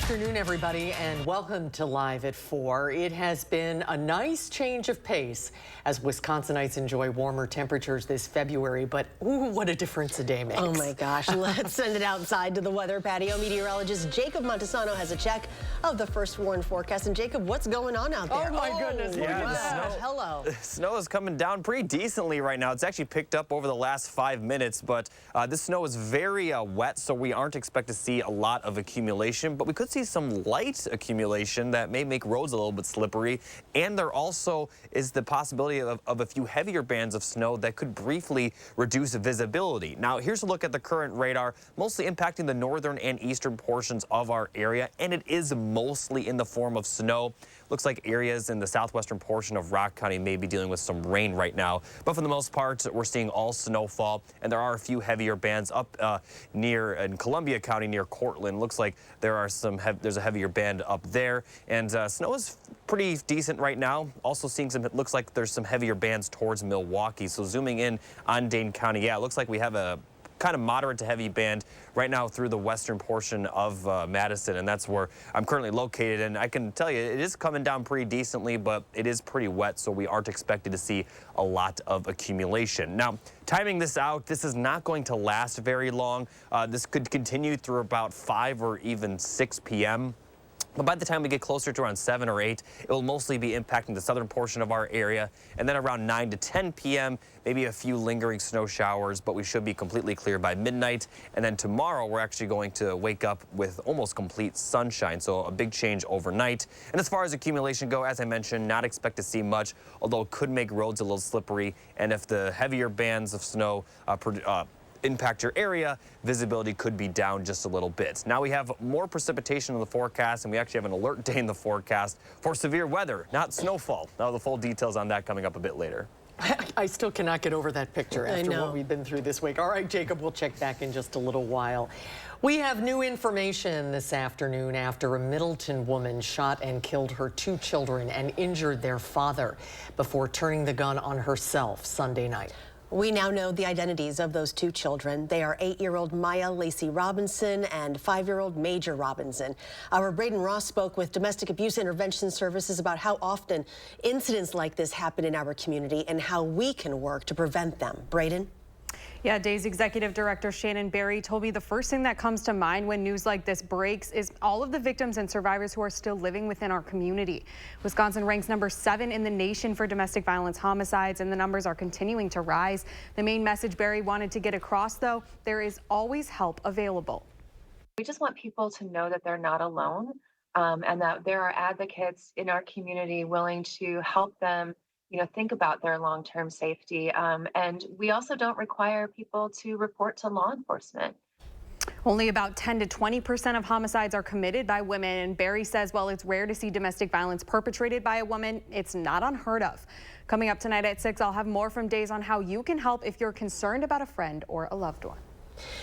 afternoon, everybody, and welcome to Live at 4. It has been a nice change of pace as Wisconsinites enjoy warmer temperatures this February, but ooh, what a difference a day makes. Oh my gosh, let's send it outside to the weather patio. Meteorologist Jacob Montesano has a check of the first warned forecast. And Jacob, what's going on out there? Oh my goodness, look at that. Hello. Snow is coming down pretty decently right now. It's actually picked up over the last 5 minutes, but this snow is very wet, so we aren't expected to see a lot of accumulation, but we could see some light accumulation that may make roads a little bit slippery. And there also is the possibility of a few heavier bands of snow that could briefly reduce visibility. Now, here's a look at the current radar, mostly impacting the northern and eastern portions of our area, and it is mostly in the form of snow. Looks like areas in the southwestern portion of Rock County may be dealing with some rain right now, but for the most part, we're seeing all snowfall, and there are a few heavier bands up near in Columbia County near Cortland. Looks like there are there's a heavier band up there, and snow is pretty decent right now. Also seeing some, it looks like there's some heavier bands towards Milwaukee. So zooming in on Dane County, yeah, it looks like we have a kind of moderate to heavy band right now through the western portion of Madison, and that's where I'm currently located. And I can tell you it is coming down pretty decently, but it is pretty wet, so we aren't expected to see a lot of accumulation. Now, timing this out, this is not going to last very long. This could continue through about 5 or even 6 p.m. But by the time we get closer to around 7 or 8, it will mostly be impacting the southern portion of our area. And then around 9 to 10 p.m., maybe a few lingering snow showers, but we should be completely clear by midnight. And then tomorrow, we're actually going to wake up with almost complete sunshine. So a big change overnight. And as far as accumulation go, as I mentioned, not expect to see much, although it could make roads a little slippery. And if the heavier bands of snow impact your area, visibility could be down just a little bit. Now we have more precipitation in the forecast, and we actually have an alert day in the forecast for severe weather, not snowfall. Now the full details on that coming up a bit later. I still cannot get over that picture after what we've been through this week. All right, Jacob, we'll check back in just a little while. We have new information this afternoon after a Middleton woman shot and killed her 2 children and injured their father before turning the gun on herself Sunday night. We now know the identities of those 2 children. They are 8-year-old Maya Lacey Robinson and 5-year-old Major Robinson. Our Braden Ross spoke with Domestic Abuse Intervention Services about how often incidents like this happen in our community and how we can work to prevent them. Braden? Yeah, Day's Executive Director Shannon Berry told me the first thing that comes to mind when news like this breaks is all of the victims and survivors who are still living within our community. Wisconsin ranks number 7 in the nation for domestic violence homicides, and the numbers are continuing to rise. The main message Berry wanted to get across, though, there is always help available. We just want people to know that they're not alone, and that there are advocates in our community willing to help them think about their long-term safety. And we also don't require people to report to law enforcement. Only about 10 to 20% of homicides are committed by women, and Berry says while it's rare to see domestic violence perpetrated by a woman, it's not unheard of. Coming up tonight at 6, I'll have more from Days on how you can help if you're concerned about a friend or a loved one.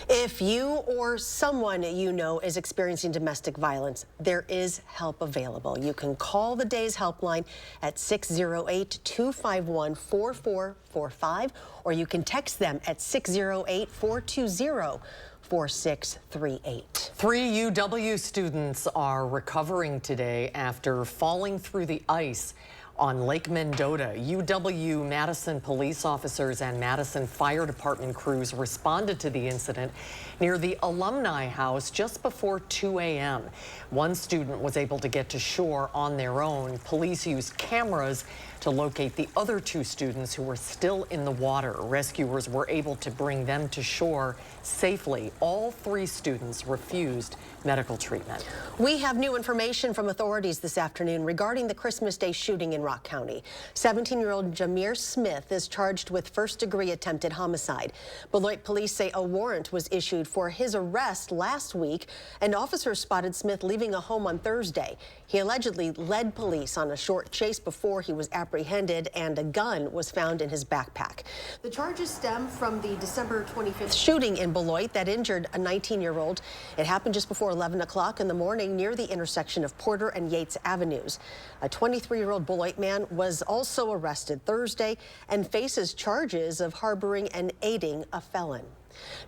If you or someone you know is experiencing domestic violence, there is help available. You can call the Days Helpline at 608-251-4445, or you can text them at 608-420-4638. 3 UW students are recovering today after falling through the ice on Lake Mendota. UW Madison police officers and Madison Fire Department crews responded to the incident near the Alumni House just before 2 a.m. One student was able to get to shore on their own. Police used cameras to locate the other 2 students who were still in the water. Rescuers were able to bring them to shore safely. All 3 students refused medical treatment. We have new information from authorities this afternoon regarding the Christmas Day shooting in Rock County. 17-year-old Jameer Smith is charged with first-degree attempted homicide. Beloit police say a warrant was issued for his arrest last week, and officers spotted Smith leaving a home on Thursday. He allegedly led police on a short chase before he was apprehended, and a gun was found in his backpack. The charges stem from the December 25th shooting in Beloit that injured a 19-year-old. It happened just before 11 o'clock in the morning near the intersection of Porter and Yates Avenues. A 23-year-old Beloit man was also arrested Thursday and faces charges of harboring and aiding a felon.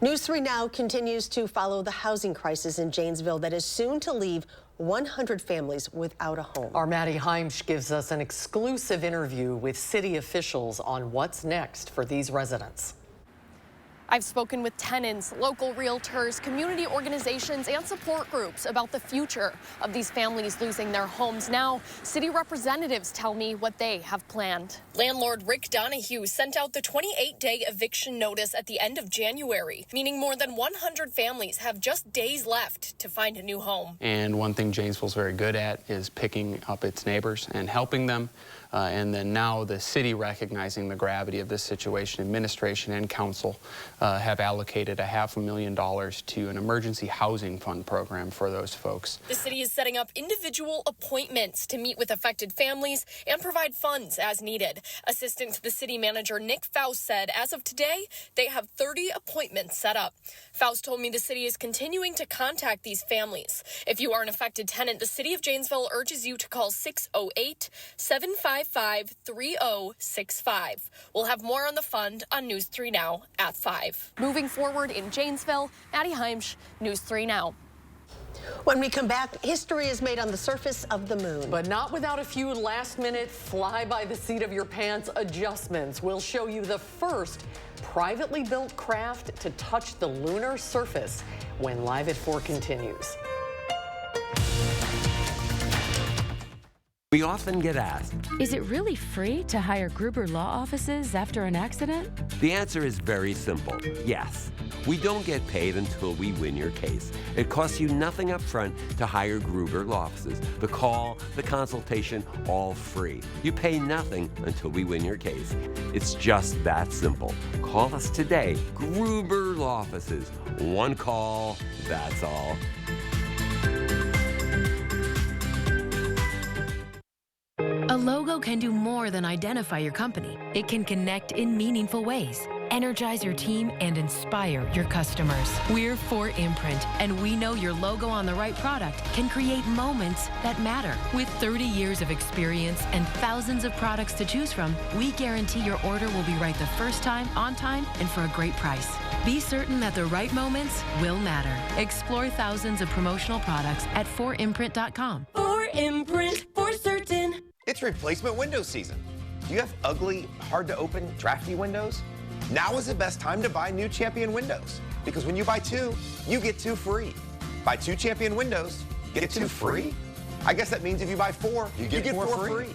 News 3 Now continues to follow the housing crisis in Janesville that is soon to leave 100 families without a home. Our Maddie Heimsch gives us an exclusive interview with city officials on what's next for these residents. I've spoken with tenants, local realtors, community organizations, and support groups about the future of these families losing their homes. Now, city representatives tell me what they have planned. Landlord Rick Donahue sent out the 28-day eviction notice at the end of January, meaning more than 100 families have just days left to find a new home. And one thing Janesville's very good at is picking up its neighbors and helping them. And then now the city, recognizing the gravity of this situation, administration and council have allocated $500,000 to an emergency housing fund program for those folks. The city is setting up individual appointments to meet with affected families and provide funds as needed. Assistant to the city manager Nick Faust said as of today, they have 30 appointments set up. Faust told me the city is continuing to contact these families. If you are an affected tenant, the city of Janesville urges you to call 608-755-3065. We'll have more on the fund on News 3 Now at 5. Moving forward in Janesville, Maddie Heimsch, News 3 Now. When we come back, history is made on the surface of the moon. But not without a few last-minute fly-by-the-seat-of-your-pants adjustments. We'll show you the first privately built craft to touch the lunar surface when Live at 4 continues. We often get asked, is it really free to hire Gruber Law Offices after an accident? the answer is very simple, yes. We don't get paid until we win your case. It costs you nothing up front to hire Gruber Law Offices. The call, the consultation, all free. You pay nothing until we win your case. It's just that simple. Call us today, Gruber Law Offices. One call, that's all. A logo can do more than identify your company. It can connect in meaningful ways, energize your team, and inspire your customers. We're 4imprint, and we know your logo on the right product can create moments that matter. With 30 years of experience and thousands of products to choose from, we guarantee your order will be right the first time, on time, and for a great price. Be certain that the right moments will matter. Explore thousands of promotional products at 4imprint.com. 4imprint, for certain. It's replacement window season. Do you have ugly, hard to open, drafty windows? Now is the best time to buy new Champion windows, because when you buy two, you get two free. Buy two Champion windows, get two free? I guess that means if you buy four, you get four free.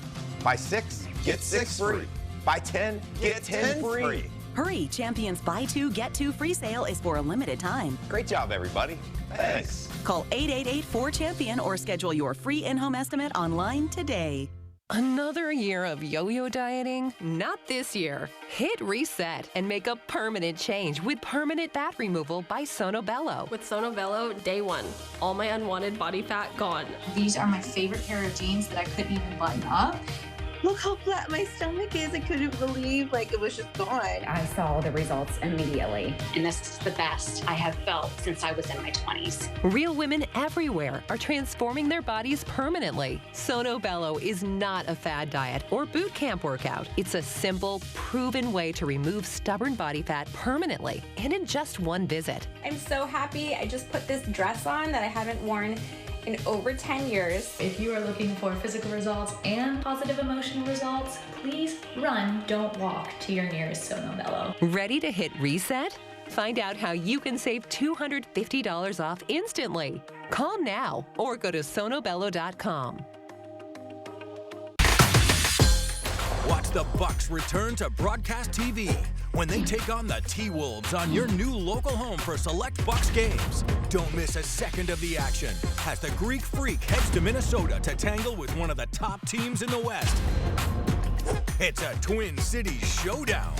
Buy six, get six free. Buy 10, get 10 free. Hurry, Champion's buy two, get two free sale is for a limited time. Great job, everybody. Thanks. Call 888-4CHAMPION or schedule your free in-home estimate online today. Another year of yo-yo dieting? Not this year. Hit reset and make a permanent change with permanent fat removal by Sono Bello. With Sono Bello, day one, all my unwanted body fat gone. These are my favorite pair of jeans that I couldn't even button up. Look how flat my stomach is. I couldn't believe it was just gone. I saw the results immediately. And this is the best I have felt since I was in my 20s. Real women everywhere are transforming their bodies permanently. Sono Bello is not a fad diet or boot camp workout. It's a simple, proven way to remove stubborn body fat permanently and in just one visit. I'm so happy. I just put this dress on that I haven't worn in over 10 years. If you are looking for physical results and positive emotional results, please run, don't walk to your nearest Sono Bello. Ready to hit reset? Find out how you can save $250 off instantly. Call now or go to sonobello.com. Watch the Bucks return to broadcast TV when they take on the T-Wolves on your new local home for select Bucks games. Don't miss a second of the action as the Greek Freak heads to Minnesota to tangle with one of the top teams in the West. It's a Twin Cities showdown.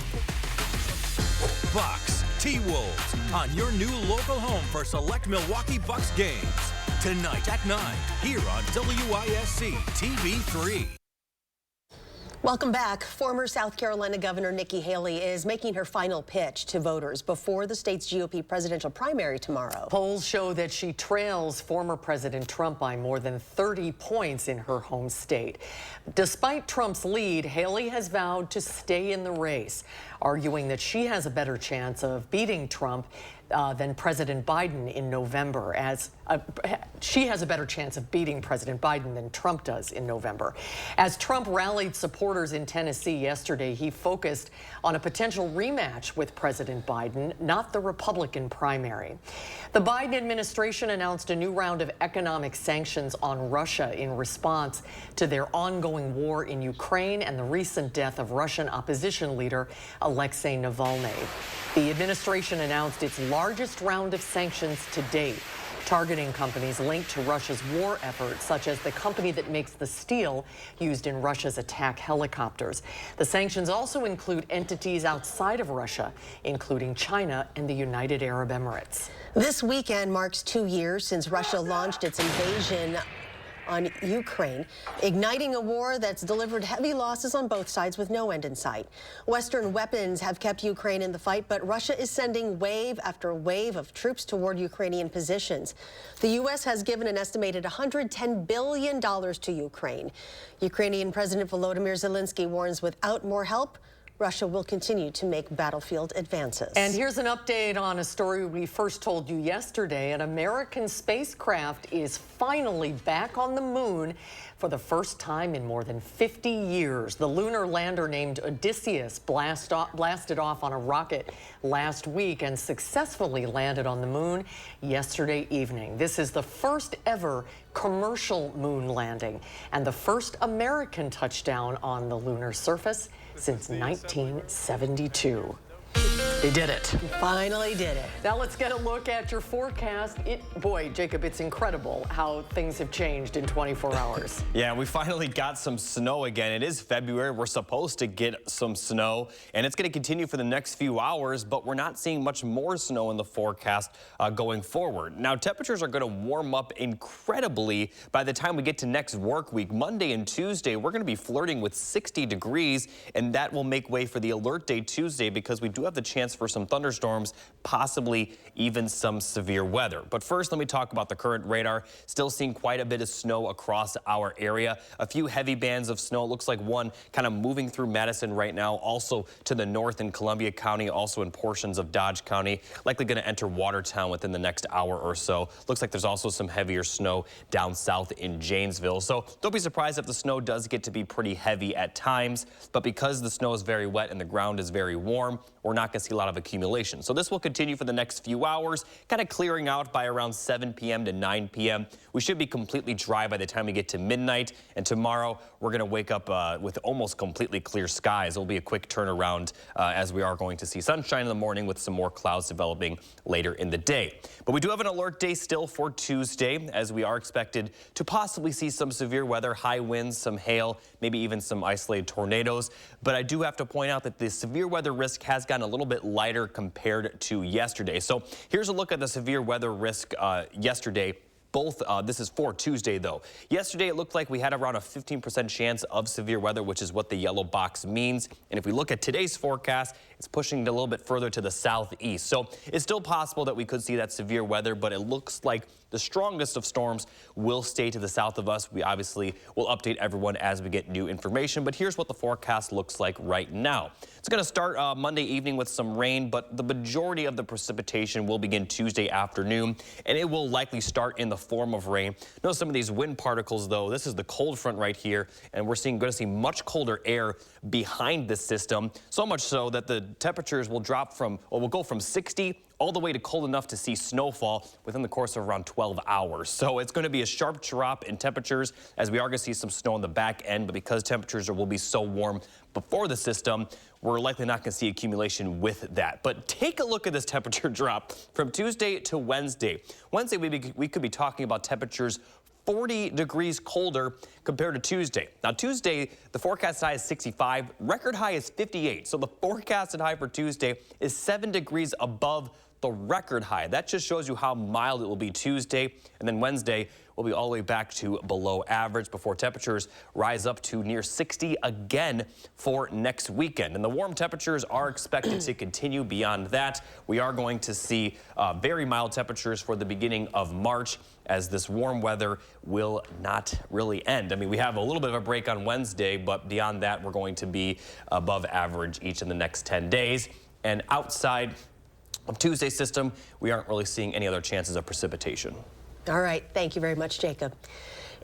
Bucks, T-Wolves on your new local home for select Milwaukee Bucks games. Tonight at 9 here on WISC TV3. Welcome back. Former South Carolina Governor Nikki Haley is making her final pitch to voters before the state's GOP presidential primary tomorrow. Polls show that she trails former President Trump by more than 30 points in her home state. Despite Trump's lead, Haley has vowed to stay in the race, arguing that she has a better chance of beating Trump than President Biden in November, as she has a better chance of beating President Biden than Trump does in November. As Trump rallied supporters in Tennessee yesterday, he focused on a potential rematch with President Biden, not the Republican primary. The Biden administration announced a new round of economic sanctions on Russia in response to their ongoing war in Ukraine and the recent death of Russian opposition leader Alexei Navalny. The administration announced its largest round of sanctions to date, targeting companies linked to Russia's war efforts, such as the company that makes the steel used in Russia's attack helicopters. The sanctions also include entities outside of Russia, including China and the United Arab Emirates. This weekend marks 2 years since Russia launched its invasion on Ukraine, igniting a war that's delivered heavy losses on both sides with no end in sight. Western weapons have kept Ukraine in the fight, but Russia is sending wave after wave of troops toward Ukrainian positions. The U.S. has given an estimated $110 billion to Ukraine. Ukrainian President Volodymyr Zelensky warns without more help, Russia will continue to make battlefield advances. And here's an update on a story we first told you yesterday. An American spacecraft is finally back on the moon for the first time in more than 50 years. The lunar lander named Odysseus blasted off on a rocket last week and successfully landed on the moon yesterday evening. This is the first ever commercial moon landing and the first American touchdown on the lunar surface since 1972. They did it. Finally did it. Now let's get a look at your forecast. Boy, Jacob, it's incredible how things have changed in 24 hours. Yeah, we finally got some snow again. It is February. We're supposed to get some snow, and it's going to continue for the next few hours, but we're not seeing much more snow in the forecast going forward. Now, temperatures are going to warm up incredibly by the time we get to next work week. Monday and Tuesday, we're going to be flirting with 60 degrees, and that will make way for the alert day Tuesday because we do have the chance for some thunderstorms, possibly even some severe weather. But first, let me talk about the current radar. Still seeing quite a bit of snow across our area. A few heavy bands of snow. It looks like one kind of moving through Madison right now, also to the north in Columbia County, also in portions of Dodge County. Likely going to enter Watertown within the next hour or so. Looks like there's also some heavier snow down south in Janesville. So don't be surprised if the snow does get to be pretty heavy at times. But because the snow is very wet and the ground is very warm, we're not going to see a lot of accumulation. So this will continue for the next few hours, kind of clearing out by around 7 p.m. to 9 p.m. We should be completely dry by the time we get to midnight. And tomorrow, we're going to wake up with almost completely clear skies. It'll be a quick turnaround as we are going to see sunshine in the morning with some more clouds developing later in the day. But we do have an alert day still for Tuesday, as we are expected to possibly see some severe weather, high winds, some hail, maybe even some isolated tornadoes. But I do have to point out that the severe weather risk has gotten a little bit lighter compared to yesterday. So here's a look at the severe weather risk yesterday. This is for Tuesday, though. Yesterday, it looked like we had around a 15% chance of severe weather, which is what the yellow box means. And if we look at today's forecast, it's pushing it a little bit further to the southeast. So it's still possible that we could see that severe weather, but it looks like the strongest of storms will stay to the south of us. We obviously will update everyone as we get new information, but here's what the forecast looks like right now. It's going to start Monday evening with some rain, but the majority of the precipitation will begin Tuesday afternoon, and it will likely start in the form of rain. Notice some of these wind particles, though. This is the cold front right here, and we're going to see much colder air behind this system, so much so that the temperatures will drop from, or will go from 60 all the way to cold enough to see snowfall within the course of around 12 hours. So it's going to be a sharp drop in temperatures as we are going to see some snow on the back end, but because temperatures will be so warm before the system, we're likely not going to see accumulation with that. But take a look at this temperature drop from Tuesday to Wednesday. Wednesday, we could be talking about temperatures 40 degrees colder compared to Tuesday. Now, Tuesday, the forecast high is 65, record high is 58. So the forecasted high for Tuesday is 7 degrees above the record high. That just shows you how mild it will be Tuesday. And then Wednesday will be all the way back to below average before temperatures rise up to near 60 again for next weekend. And the warm temperatures are expected to continue beyond that. We are going to see very mild temperatures for the beginning of March, as this warm weather will not really end. I mean, we have a little bit of a break on Wednesday, but beyond that, we're going to be above average each of the next 10 days. And outside, of Tuesday's system, we aren't really seeing any other chances of precipitation. All right. Thank you very much, Jacob.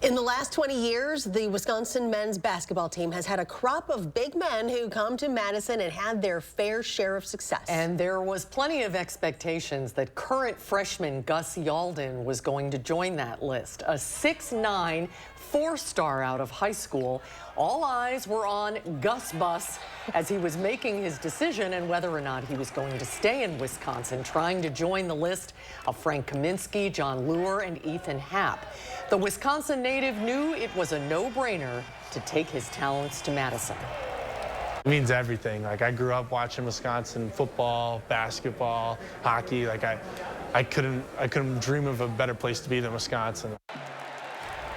In the last 20 years, the Wisconsin men's basketball team has had a crop of big men who come to Madison and had their fair share of success. And there was plenty of expectations that current freshman Gus Yalden was going to join that list. A 6'9", four-star out of high school. All eyes were on Gus Bus as he was making his decision and whether or not he was going to stay in Wisconsin, trying to join the list of Frank Kaminsky, John Luer, and Ethan Happ. The Wisconsin native knew it was a no-brainer to take his talents to Madison. It means everything. Like, I grew up watching Wisconsin football, basketball, hockey. Like, I couldn't dream of a better place to be than Wisconsin.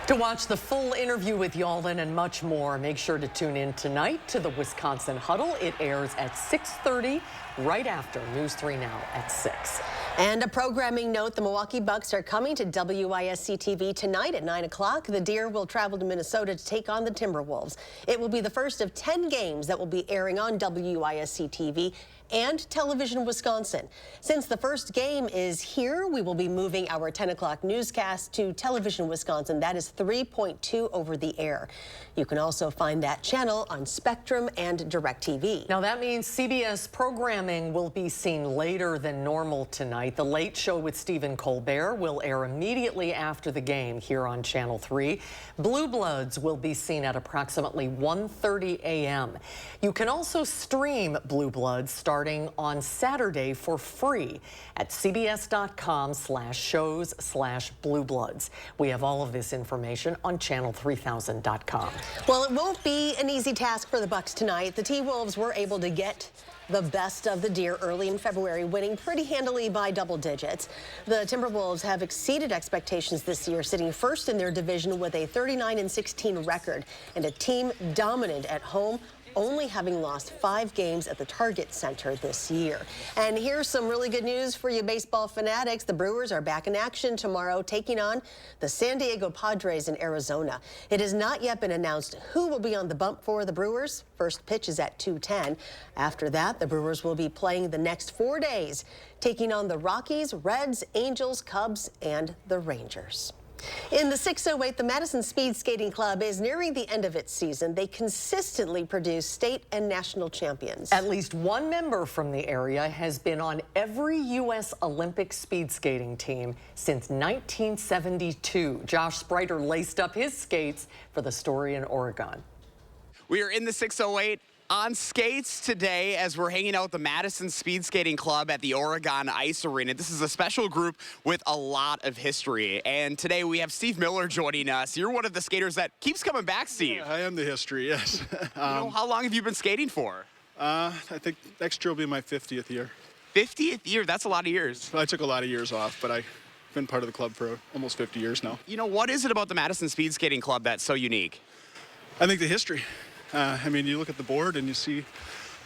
To watch the full interview with Yalden and much more, make sure to tune in tonight to the Wisconsin Huddle. It airs at 6:30, right after News 3 Now at 6. And a programming note, the Milwaukee Bucks are coming to WISC-TV tonight at 9 o'clock. The Deer will travel to Minnesota to take on the Timberwolves. It will be the first of 10 games that will be airing on WISC-TV and Television Wisconsin. Since the first game is here, we will be moving our 10 o'clock newscast to Television Wisconsin. That is 3.2 over the air. You can also find that channel on Spectrum and DirecTV. Now that means CBS programming will be seen later than normal tonight. The Late Show with Stephen Colbert will air immediately after the game here on Channel 3. Blue Bloods will be seen at approximately 1:30 a.m. You can also stream Blue Bloods starting on Saturday for free at cbs.com/shows/bluebloods. We have all of this information on channel3000.com. Well, it won't be an easy task for the Bucks tonight. The T-Wolves were able to get the best of the Deer early in February, winning pretty handily by double digits. The Timberwolves have exceeded expectations this year, sitting first in their division with a 39-16 record and a team dominant at home, only having lost 5 games at the Target Center this year. And here's some really good news for you baseball fanatics. The Brewers are back in action tomorrow, taking on the San Diego Padres in Arizona. It has not yet been announced who will be on the bump for the Brewers. First pitch is at 2:10. After that, the Brewers will be playing the next 4 days, taking on the Rockies, Reds, Angels, Cubs, and the Rangers. In the 608, the Madison Speed Skating Club is nearing the end of its season. They consistently produce state and national champions. At least one member from the area has been on every U.S. Olympic speed skating team since 1972. Josh Spreiter laced up his skates for the story in Oregon. We are in the 608 on skates today as we're hanging out with the Madison Speed Skating Club at the Oregon Ice Arena. This is a special group with a lot of history. And today we have Steve Miller joining us. You're one of the skaters that keeps coming back, Steve. Yeah, I am the history, yes. How long have you been skating for? I think next year will be my 50th year. 50th year? That's a lot of years. I took a lot of years off, but I've been part of the club for almost 50 years now. You know, what is it about the Madison Speed Skating Club that's so unique? I think the history. I mean, you look at the board and you see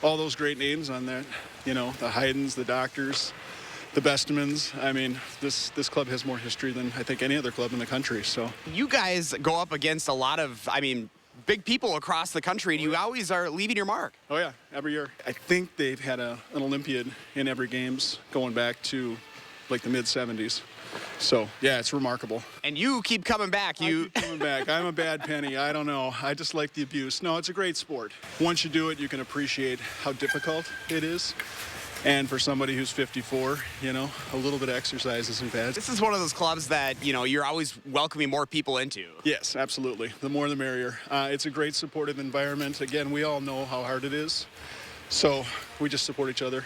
all those great names on there. You know, the Haydens, the Doctors, the Bestamans. I mean, this club has more history than I think any other club in the country. So you guys go up against a lot of, big people across the country, and you always are leaving your mark. Oh yeah, every year. I think they've had an Olympiad in every games going back to like the mid-70s. So, yeah, it's remarkable. And you keep coming back. I keep coming back. I'm a bad penny. I don't know. I just like the abuse. No, it's a great sport. Once you do it, you can appreciate how difficult it is. And for somebody who's 54, you know, a little bit of exercise isn't bad. This is one of those clubs that, you know, you're always welcoming more people into. Yes, absolutely. The more the merrier. It's a great supportive environment. Again, we all know how hard it is. So we just support each other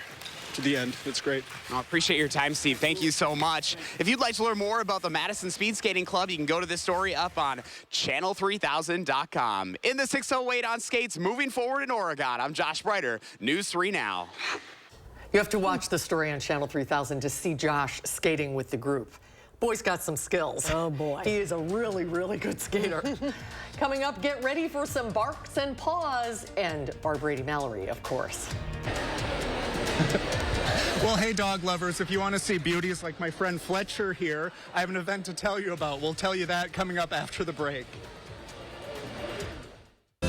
to the end. It's great. I appreciate your time, Steve. Thank you so much. If you'd like to learn more about the Madison Speed Skating Club, you can go to this story up on channel3000.com. In the 608 on skates, moving forward in Oregon, I'm Josh Spreiter, News 3 Now. You have to watch the story on Channel 3000 to see Josh skating with the group. Boy's got some skills. Oh, boy. He is a really, really good skater. Coming up, get ready for some barks and paws and Brady Mallory, of course. Well, hey, dog lovers, if you want to see beauties like my friend Fletcher here, I have an event to tell you about. We'll tell you that coming up after the break.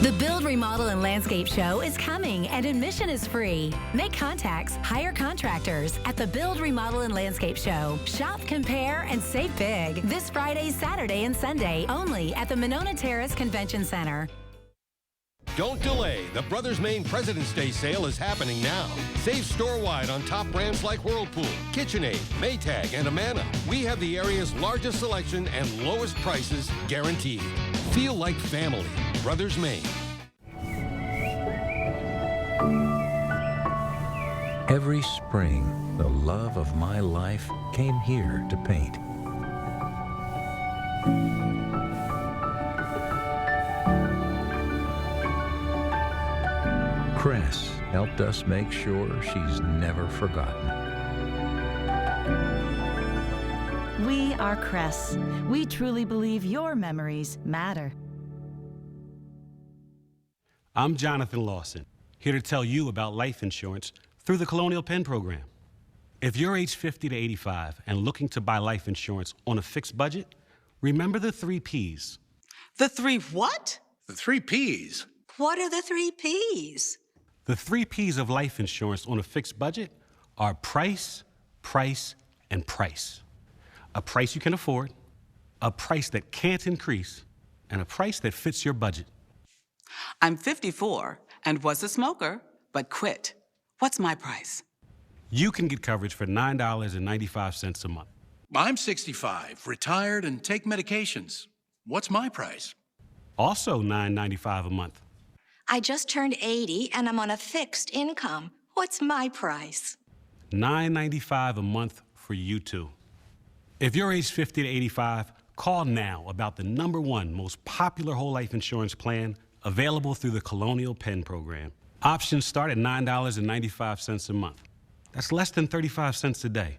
The Build, Remodel, and Landscape Show is coming, and admission is free. Make contacts, hire contractors at the Build, Remodel, and Landscape Show. Shop, compare, and save big. This Friday, Saturday, and Sunday, only at the Monona Terrace Convention Center. Don't delay. The Brothers Maine President's Day sale is happening now. Save store-wide on top brands like Whirlpool, KitchenAid, Maytag, and Amana. We have the area's largest selection and lowest prices guaranteed. Feel like family. Brothers Maine. Every spring, the love of my life came here to paint. Cress helped us make sure she's never forgotten. We are Cress. We truly believe your memories matter. I'm Jonathan Lawson, here to tell you about life insurance through the Colonial Penn program. If you're age 50 to 85 and looking to buy life insurance on a fixed budget, remember the 3 Ps. The 3 what? The 3 Ps. What are the 3 Ps? The 3 Ps of life insurance on a fixed budget are price, price, and price. A price you can afford, a price that can't increase, and a price that fits your budget. I'm 54 and was a smoker, but quit. What's my price? You can get coverage for $9.95 a month. I'm 65, retired, and take medications. What's my price? Also $9.95 a month. I just turned 80 and I'm on a fixed income. What's my price? $9.95 a month for you too. If you're age 50 to 85, call now about the #1 most popular whole life insurance plan available through the Colonial Penn program. Options start at $9.95 a month. That's less than 35 cents a day.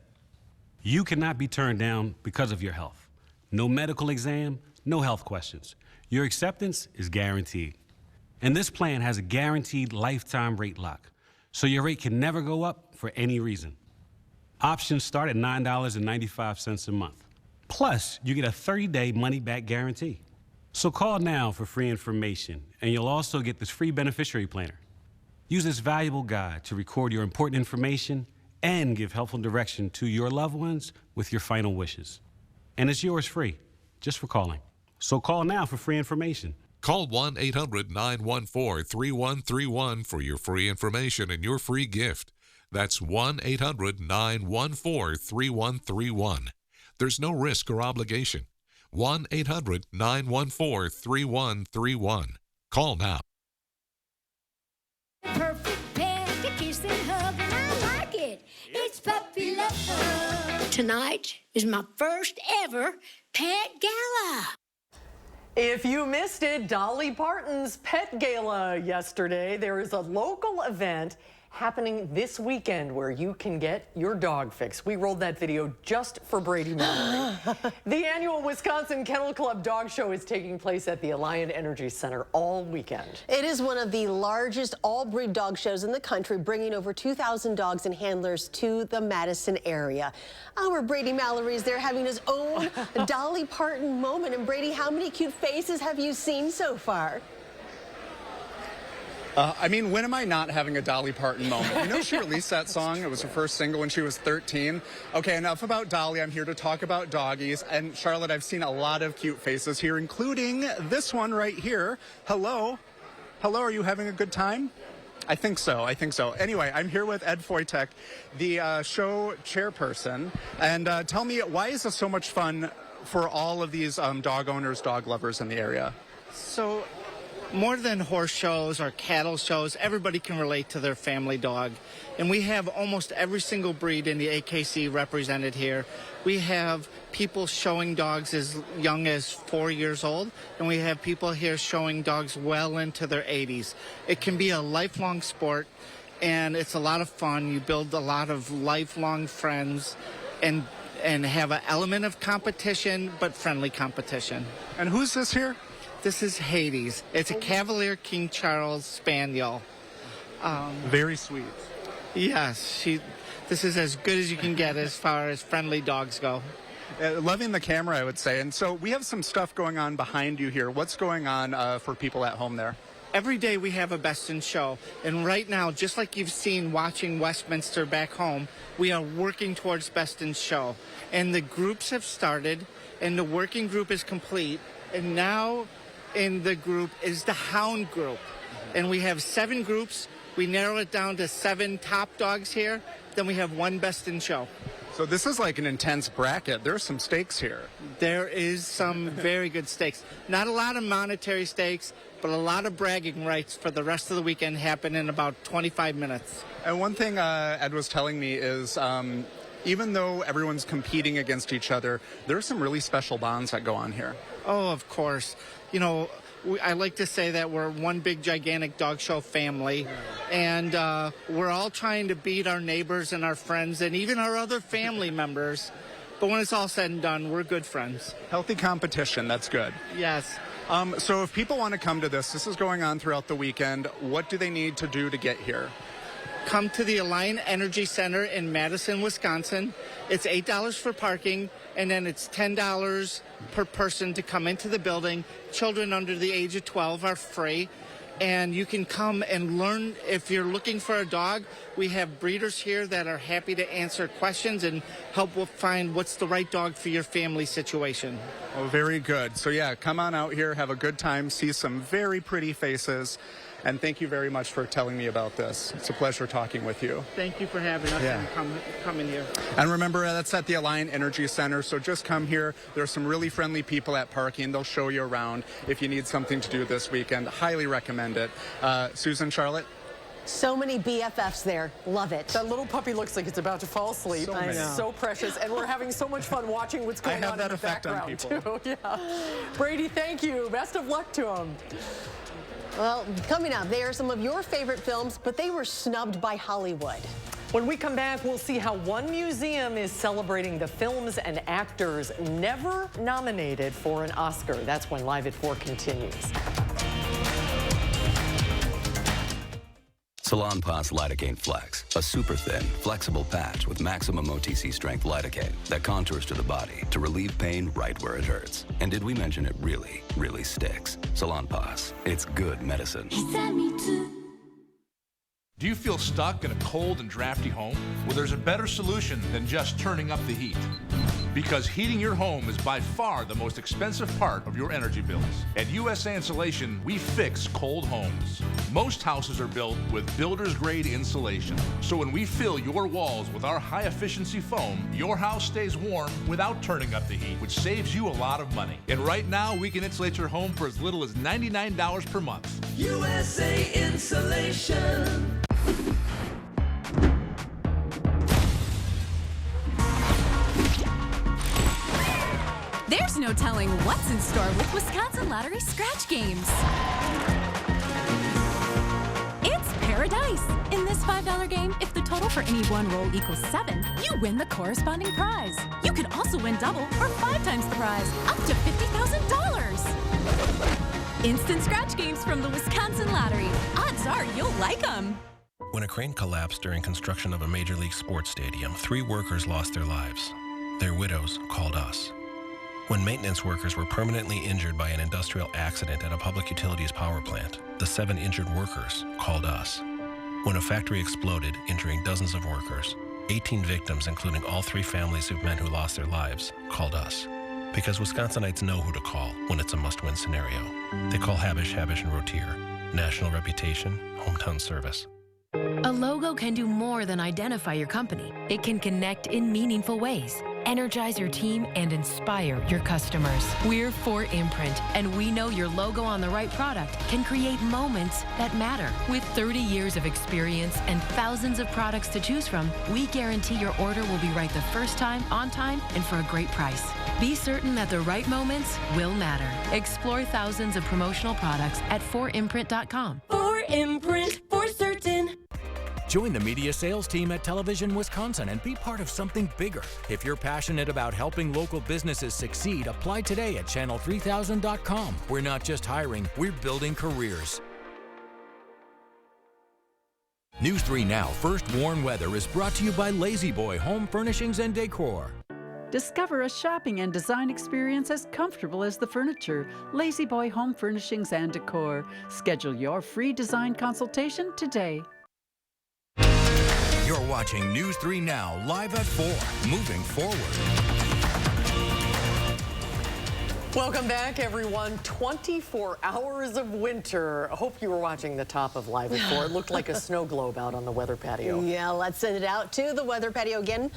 You cannot be turned down because of your health. No medical exam, no health questions. Your acceptance is guaranteed. And this plan has a guaranteed lifetime rate lock, so your rate can never go up for any reason. Options start at $9.95 a month. Plus, you get a 30-day money-back guarantee. So call now for free information, and you'll also get this free beneficiary planner. Use this valuable guide to record your important information and give helpful direction to your loved ones with your final wishes. And it's yours free, just for calling. So call now for free information. Call 1-800-914-3131 for your free information and your free gift. That's 1-800-914-3131. There's no risk or obligation. 1-800-914-3131. Call now. Perfect pet to kiss and hug, and I like it. It's puppy love. Tonight is my first ever pet gala. If you missed it, Dolly Parton's Pet Gala yesterday. There is a local event happening this weekend where you can get your dog fix. We rolled that video just for Brady Mallory. The annual Wisconsin Kennel Club Dog Show is taking place at the Alliant Energy Center all weekend. It is one of the largest all-breed dog shows in the country, bringing over 2,000 dogs and handlers to the Madison area. Our Brady Mallory is there having his own Dolly Parton moment. And Brady, how many cute faces have you seen so far? I mean, when am I not having a Dolly Parton moment? You know, she released that song. It was her first single when she was 13. Okay, enough about Dolly. I'm here to talk about doggies. And Charlotte, I've seen a lot of cute faces here, including this one right here. Hello. Hello, are you having a good time? I think so. I think so. Anyway, I'm here with Ed Foytek, the show chairperson. And tell me, why is this so much fun for all of these dog owners, dog lovers in the area? So, more than horse shows or cattle shows, everybody can relate to their family dog. And we have almost every single breed in the AKC represented here. We have people showing dogs as young as 4 years old, and we have people here showing dogs well into their 80s. It can be a lifelong sport, and it's a lot of fun. You build a lot of lifelong friends and have an element of competition, but friendly competition. And who's this here? This is Hades. It's a Cavalier King Charles Spaniel. Very sweet. Yes, this is as good as you can get as far as friendly dogs go. Loving the camera, I would say. And so we have some stuff going on behind you here. What's going on for people at home there? Every day we have a Best in Show, and right now, just like you've seen watching Westminster back home, we are working towards Best in Show. And the groups have started, and the working group is complete, and now in the group is the Hound group. And we have 7 groups. We narrow it down to 7 top dogs here, then we have 1 Best in Show. So this is like an intense bracket. There's some stakes here. There is some very good stakes. Not a lot of monetary stakes, but a lot of bragging rights for the rest of the weekend happen in about 25 minutes. And one thing Ed was telling me is even though everyone's competing against each other, there are some really special bonds that go on here. Oh, of course. You know, I like to say that we're one big, gigantic dog show family, and we're all trying to beat our neighbors and our friends and even our other family members. But when it's all said and done, we're good friends. Healthy competition, that's good. Yes. So if people want to come to this is going on throughout the weekend. What do they need to do to get here? Come to the Alliant Energy Center in Madison, Wisconsin. It's $8 for parking, and then it's $10 per person to come into the building. Children under the age of 12 are free. And you can come and learn. If you're looking for a dog, we have breeders here that are happy to answer questions and help find what's the right dog for your family situation. Oh, very good. So yeah, come on out here, have a good time, see some very pretty faces. And thank you very much for telling me about this. It's a pleasure talking with you. Thank you for having us and coming here. And remember, that's at the Alliant Energy Center, so just come here. There are some really friendly people at parking. They'll show you around if you need something to do this weekend. Highly recommend it. Susan, Charlotte? So many BFFs there. Love it. That little puppy looks like it's about to fall asleep. So many. So precious. And we're having so much fun watching what's going on in the background, too. Yeah. Brady, thank you. Best of luck to him. Well, coming up, they are some of your favorite films, but they were snubbed by Hollywood. When we come back, we'll see how one museum is celebrating the films and actors never nominated for an Oscar. That's when Live at 4 continues. Salonpas Lidocaine Flex, a super thin, flexible patch with maximum OTC strength lidocaine that contours to the body to relieve pain right where it hurts. And did we mention it really, really sticks? Salonpas, it's good medicine. Do you feel stuck in a cold and drafty home? Well, there's a better solution than just turning up the heat. Because heating your home is by far the most expensive part of your energy bills. At USA Insulation, we fix cold homes. Most houses are built with builder's grade insulation. So when we fill your walls with our high efficiency foam, your house stays warm without turning up the heat, which saves you a lot of money. And right now, we can insulate your home for as little as $99 per month. USA Insulation. There's no telling what's in store with Wisconsin Lottery scratch games. It's paradise. In this $5 game, if the total for any one roll equals 7, you win the corresponding prize. You could also win double or 5 times the prize, up to $50,000. Instant scratch games from the Wisconsin Lottery. Odds are you'll like them. When a crane collapsed during construction of a Major League sports stadium, 3 workers lost their lives. Their widows called us. When maintenance workers were permanently injured by an industrial accident at a public utilities power plant, the 7 injured workers called us. When a factory exploded, injuring dozens of workers, 18 victims, including all 3 families of men who lost their lives, called us. Because Wisconsinites know who to call when it's a must-win scenario. They call Habish, Habish & Rotier. National reputation, hometown service. A logo can do more than identify your company. It can connect in meaningful ways, energize your team, and inspire your customers. We're 4imprint, and we know your logo on the right product can create moments that matter. With 30 years of experience and thousands of products to choose from, we guarantee your order will be right the first time, on time, and for a great price. Be certain that the right moments will matter. Explore thousands of promotional products at 4imprint.com. 4imprint, for certain. Join the media sales team at Television Wisconsin and be part of something bigger. If you're passionate about helping local businesses succeed, apply today at channel3000.com. We're not just hiring, we're building careers. News 3 Now First Warn Weather is brought to you by Lazy Boy Home Furnishings and Decor. Discover a shopping and design experience as comfortable as the furniture. Lazy Boy Home Furnishings and Decor. Schedule your free design consultation today. You're watching News 3 Now, live at 4, moving forward. Welcome back, everyone. 24 hours of winter. I hope you were watching the top of Live at 4. It looked like a snow globe out on the weather patio. Yeah, let's send it out to the weather patio again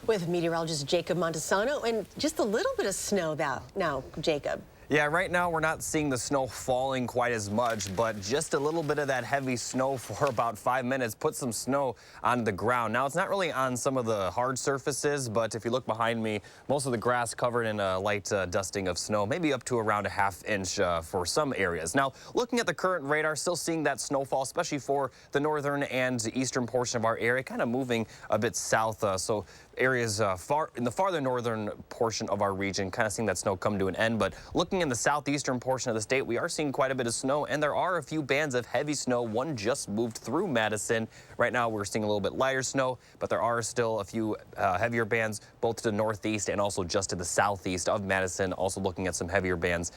with meteorologist Jacob Montesano. And just a little bit of snow now, Jacob. Yeah, right now we're not seeing the snow falling quite as much, but just a little bit of that heavy snow for about 5 minutes put some snow on the ground. Now, it's not really on some of the hard surfaces, but if you look behind me, most of the grass covered in a light dusting of snow, maybe up to around a ½ inch for some areas. Now, looking at the current radar, still seeing that snowfall, especially for the northern and eastern portion of our area, kind of moving a bit south. So areas in the farther northern portion of our region, kind of seeing that snow come to an end. But looking in the southeastern portion of the state, we are seeing quite a bit of snow, and there are a few bands of heavy snow. One just moved through Madison. Right now, we're seeing a little bit lighter snow, but there are still a few heavier bands, both to the northeast and also just to the southeast of Madison. Also looking at some heavier bands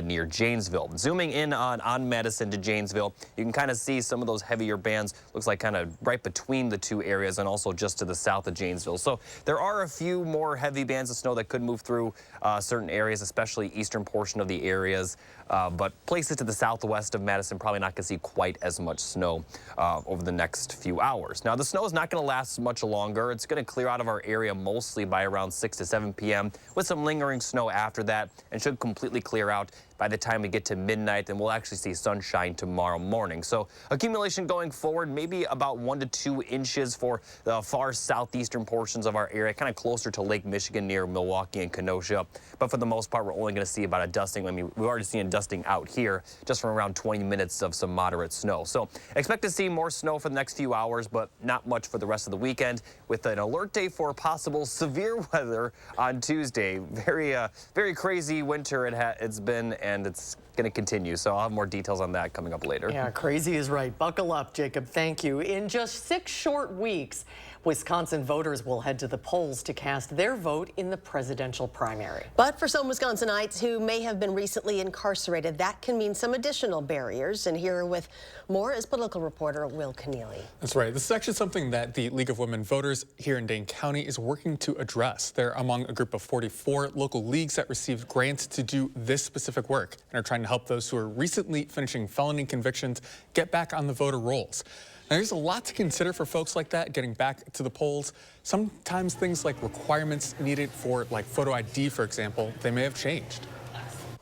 near Janesville. Zooming in on Madison to Janesville, you can kind of see some of those heavier bands. Looks like kind of right between the two areas and also just to the south of Janesville. So there are a few more heavy bands of snow that could move through certain areas, especially eastern portion of the areas. But places to the southwest of Madison probably not going to see quite as much snow over the next few hours. Now, the snow is not going to last much longer. It's going to clear out of our area mostly by around 6 to 7 p.m. with some lingering snow after that, and should completely clear out by the time we get to midnight, and we'll actually see sunshine tomorrow morning. So accumulation going forward, maybe about 1 to 2 inches for the far southeastern portions of our area, kind of closer to Lake Michigan near Milwaukee and Kenosha. But for the most part, we're only going to see about a dusting. I mean, we've already seen a dusting out here just from around 20 minutes of some moderate snow. So expect to see more snow for the next few hours, but not much for the rest of the weekend, with an alert day for possible severe weather on Tuesday. Very crazy winter it's been, and it's going to continue. So I'll have more details on that coming up later. Yeah, crazy is right. Buckle up, Jacob. Thank you. In just 6 short weeks, Wisconsin voters will head to the polls to cast their vote in the presidential primary. But for some Wisconsinites who may have been recently incarcerated, that can mean some additional barriers. And here with more is political reporter Will Keneally. That's right. This is actually something that the League of Women Voters here in Dane County is working to address. They're among a group of 44 local leagues that received grants to do this specific work and are trying to help those who are recently finishing felony convictions get back on the voter rolls. Now, there's a lot to consider for folks like that getting back to the polls. Sometimes things like requirements needed for like photo ID, for example, they may have changed.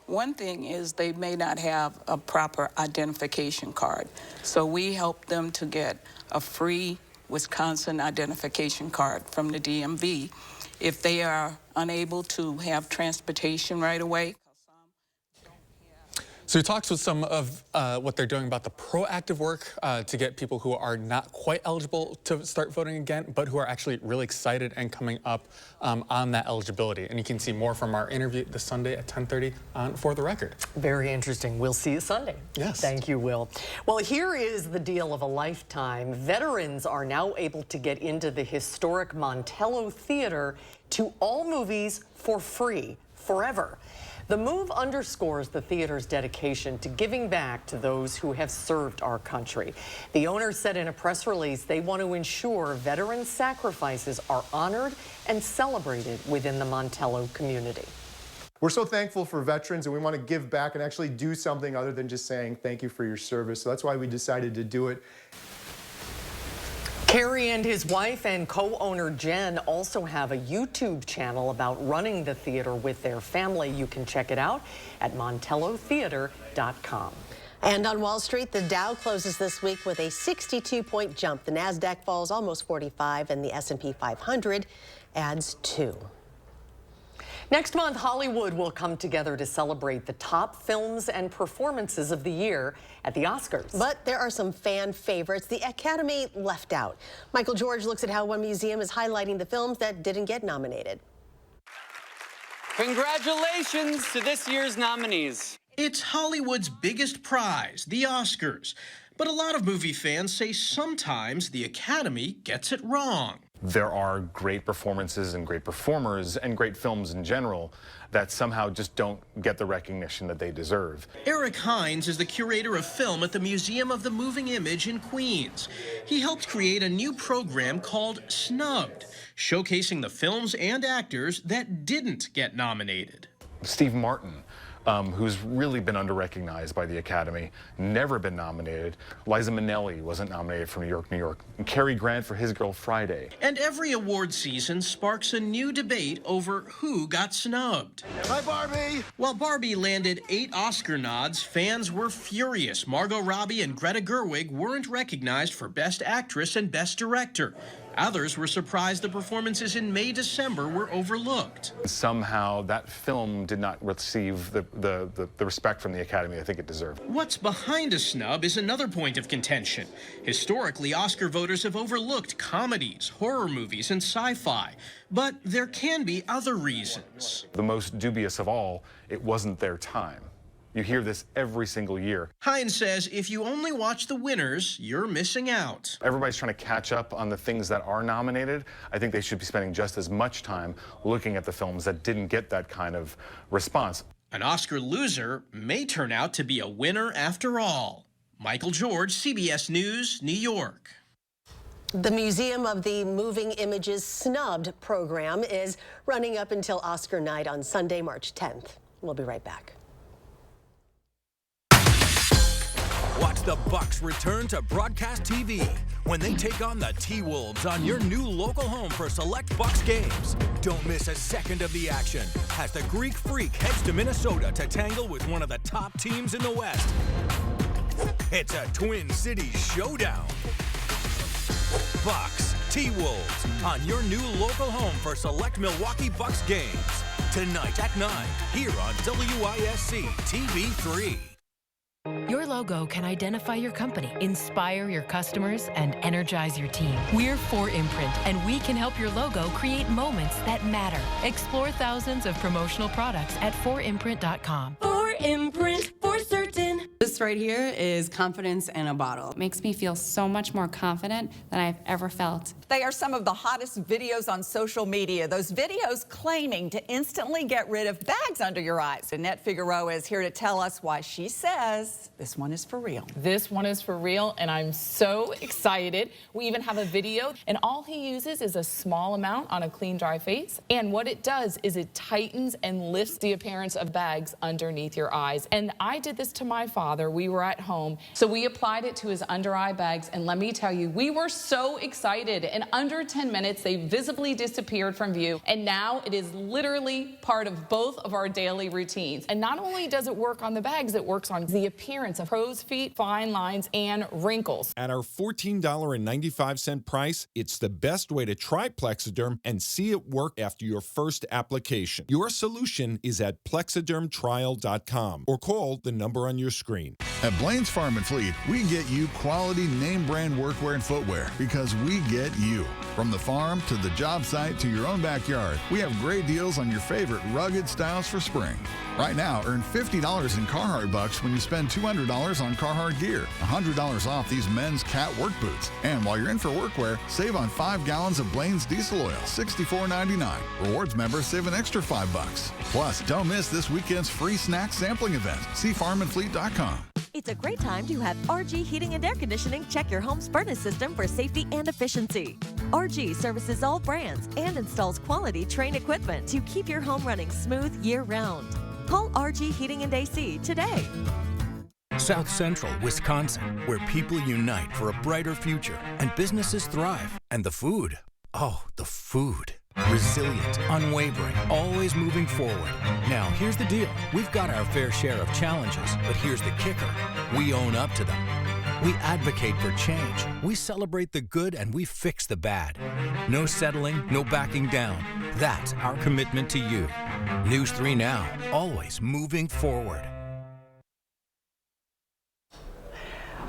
One thing is they may not have a proper identification card. So we help them to get a free Wisconsin identification card from the DMV if they are unable to have transportation right away. So he talks with some of what they're doing about the proactive work to get people who are not quite eligible to start voting again, but who are actually really excited and coming up on that eligibility. And you can see more from our interview this Sunday at 10:30 on For the Record. Very interesting. We'll see you Sunday. Yes. Thank you, Will. Well, here is the deal of a lifetime. Veterans are now able to get into the historic Montello Theater to all movies for free, forever. The move underscores the theater's dedication to giving back to those who have served our country. The owner said in a press release they want to ensure veterans' sacrifices are honored and celebrated within the Montello community. We're so thankful for veterans, and we want to give back and actually do something other than just saying thank you for your service. So that's why we decided to do it. Kerry and his wife and co-owner Jen also have a YouTube channel about running the theater with their family. You can check it out at montellotheater.com. And on Wall Street, the Dow closes this week with a 62-point jump. The Nasdaq falls almost 45, and the S&P 500 adds 2. Next month, Hollywood will come together to celebrate the top films and performances of the year at the Oscars. But there are some fan favorites the Academy left out. Michael George looks at how one museum is highlighting the films that didn't get nominated. Congratulations to this year's nominees. It's Hollywood's biggest prize, the Oscars. But a lot of movie fans say sometimes the Academy gets it wrong. There are great performances and great performers and great films in general that somehow just don't get the recognition that they deserve. Eric Hines is the curator of film at the Museum of the Moving Image in Queens. He helped create a new program called Snubbed, showcasing the films and actors that didn't get nominated. Steve Martin, who's really been under-recognized by the Academy, never been nominated. Liza Minnelli wasn't nominated for New York, New York. And Cary Grant for His Girl Friday. And every award season sparks a new debate over who got snubbed. Hi, Barbie! While Barbie landed 8 Oscar nods, fans were furious. Margot Robbie and Greta Gerwig weren't recognized for Best Actress and Best Director. Others were surprised the performances in May-December were overlooked. Somehow that film did not receive the respect from the Academy I think it deserved. What's behind a snub is another point of contention. Historically, Oscar voters have overlooked comedies, horror movies, and sci-fi. But there can be other reasons. The most dubious of all, it wasn't their time. You hear this every single year. Hines says if you only watch the winners, you're missing out. Everybody's trying to catch up on the things that are nominated. I think they should be spending just as much time looking at the films that didn't get that kind of response. An Oscar loser may turn out to be a winner after all. Michael George, CBS News, New York. The Museum of the Moving Image's Snubbed program is running up until Oscar night on Sunday, March 10th. We'll be right back. Watch the Bucks return to broadcast TV when they take on the T-Wolves on your new local home for select Bucks games. Don't miss a second of the action as the Greek Freak heads to Minnesota to tangle with one of the top teams in the West. It's a Twin Cities showdown. Bucks, T-Wolves on your new local home for select Milwaukee Bucks games. Tonight at 9 here on WISC TV3. Your logo can identify your company, inspire your customers, and energize your team. We're 4imprint, and we can help your logo create moments that matter. Explore thousands of promotional products at 4imprint.com. 4imprint, for certain. This right here is confidence in a bottle. It makes me feel so much more confident than I've ever felt. They are some of the hottest videos on social media. Those videos claiming to instantly get rid of bags under your eyes. Annette Figueroa is here to tell us why she says this one is for real. This one is for real, and I'm so excited. We even have a video, and all he uses is a small amount on a clean, dry face. And what it does is it tightens and lifts the appearance of bags underneath your eyes. And I did this to my father. We were at home, so we applied it to his under eye bags, and let me tell you, we were so excited. In under 10 minutes, they visibly disappeared from view, and now it is literally part of both of our daily routines. And not only does it work on the bags, it works on the appearance of crow's feet, fine lines, and wrinkles. At our $14.95 price, it's the best way to try Plexiderm and see it work after your first application. Your solution is at plexidermtrial.com or call the number on your screen. At Blaine's Farm and Fleet, we get you quality name brand workwear and footwear because we get you. From the farm to the job site to your own backyard, we have great deals on your favorite rugged styles for spring. Right now, earn $50 in Carhartt bucks when you spend $200 on Carhartt gear, $100 off these men's cat work boots. And while you're in for workwear, save on 5 gallons of Blaine's diesel oil, $64.99. Rewards members save an extra $5. Plus, don't miss this weekend's free snack sampling event. See farmandfleet.com. It's a great time to have RG Heating and Air Conditioning check your home's furnace system for safety and efficiency. RG services all brands and installs quality Trane equipment to keep your home running smooth year-round. Call RG Heating and AC today. South Central, Wisconsin, where people unite for a brighter future and businesses thrive. And the food, oh, the food. Resilient, unwavering, always moving forward. Now, here's the deal. We've got our fair share of challenges, but here's the kicker. We own up to them. We advocate for change. We celebrate the good and we fix the bad. No settling, no backing down. That's our commitment to you. News 3 Now, always moving forward.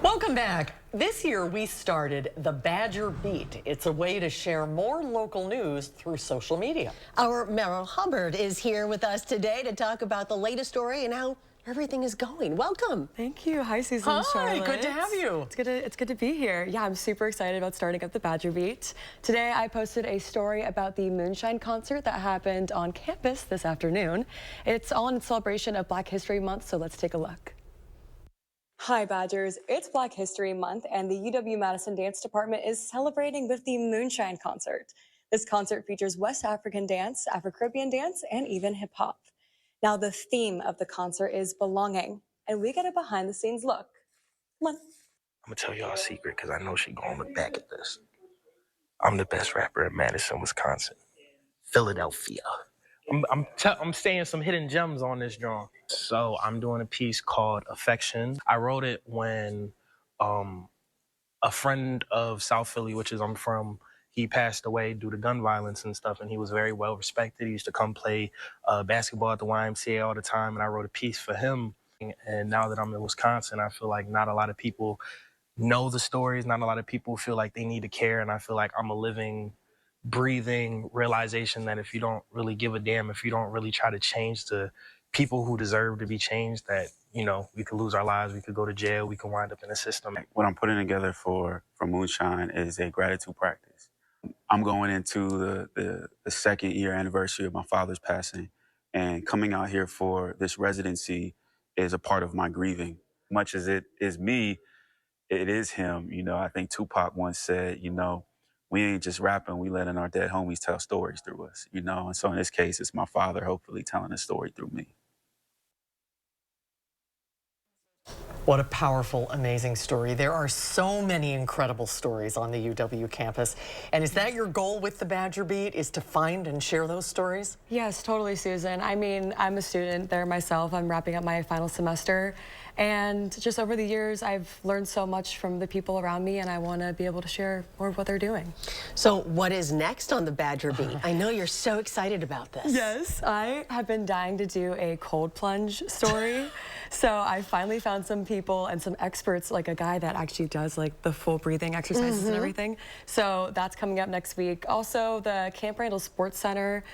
Welcome back. This year we started the Badger Beat. It's a way to share more local news through social media. Our Meryl Hubbard is here with us today to talk about the latest story and how everything is going. Welcome. Thank you. Hi, Susan. Hi, Charlotte. good to have you. It's good to be here. Yeah, I'm super excited about starting up the Badger Beat. Today, I posted a story about the Moonshine concert that happened on campus this afternoon. It's all in celebration of Black History Month, so let's take a look. Hi, Badgers. It's Black History Month, and the UW-Madison Dance Department is celebrating with the Moonshine concert. This concert features West African dance, Afro-Caribbean dance, and even hip-hop. Now, the theme of the concert is belonging, and we get a behind-the-scenes look. Come on. I'm gonna tell y'all a secret, because I know she gonna look back at this. I'm the best rapper in Madison, Wisconsin. Philadelphia. I'm saying some hidden gems on this drawing. So I'm doing a piece called Affection. I wrote it when a friend of South Philly, which is I'm from, he passed away due to gun violence and stuff, and he was very well respected. He used to come play basketball at the YMCA all the time, and I wrote a piece for him. And now that I'm in Wisconsin, I feel like not a lot of people know the stories. Not a lot of people feel like they need to care, and I feel like I'm a living, breathing realization that if you don't really give a damn, if you don't really try to change the people who deserve to be changed, that, you know, we could lose our lives, we could go to jail, we could wind up in a system. What I'm putting together for Moonshine is a gratitude practice. I'm going into the second year anniversary of my father's passing, and coming out here for this residency is a part of my grieving. Much as it is me, it is him. You know, I think Tupac once said, you know, we ain't just rapping, we letting our dead homies tell stories through us, you know? And so in this case, it's my father hopefully telling a story through me. What a powerful, amazing story. There are so many incredible stories on the UW campus. And is that your goal with the Badger Beat, is to find and share those stories? Yes, totally, Susan. I mean, I'm a student there myself. I'm wrapping up my final semester. And just over the years, I've learned so much from the people around me, and I want to be able to share more of what they're doing. So what is next on the Badger Beat? I know you're so excited about this. Yes, I have been dying to do a cold plunge story. So I finally found some people and some experts, like a guy that actually does like the full breathing exercises and everything. So that's coming up next week. Also, the Camp Randall Sports Center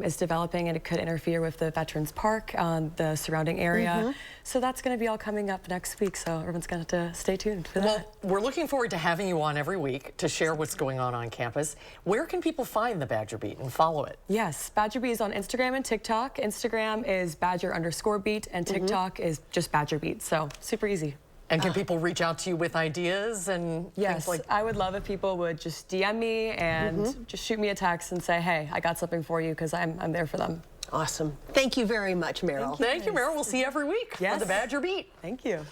is developing, and it could interfere with the Veterans Park, the surrounding area. So that's going to be all coming up next week. So everyone's going to have to stay tuned for that. Well, we're looking forward to having you on every week to share what's going on campus. Where can people find the Badger Beat and follow it? Yes, Badger Beat is on Instagram and TikTok. Instagram is Badger_Beat, and TikTok is just Badger Beat. So super easy. And can people reach out to you with ideas and yes, things like? I would love if people would just DM me and just shoot me a text and say, hey, I got something for you, because I'm there for them. Awesome. Thank you very much, Meryl. Thank you, Meryl. We'll see you every week for the Badger Beat. Thank you.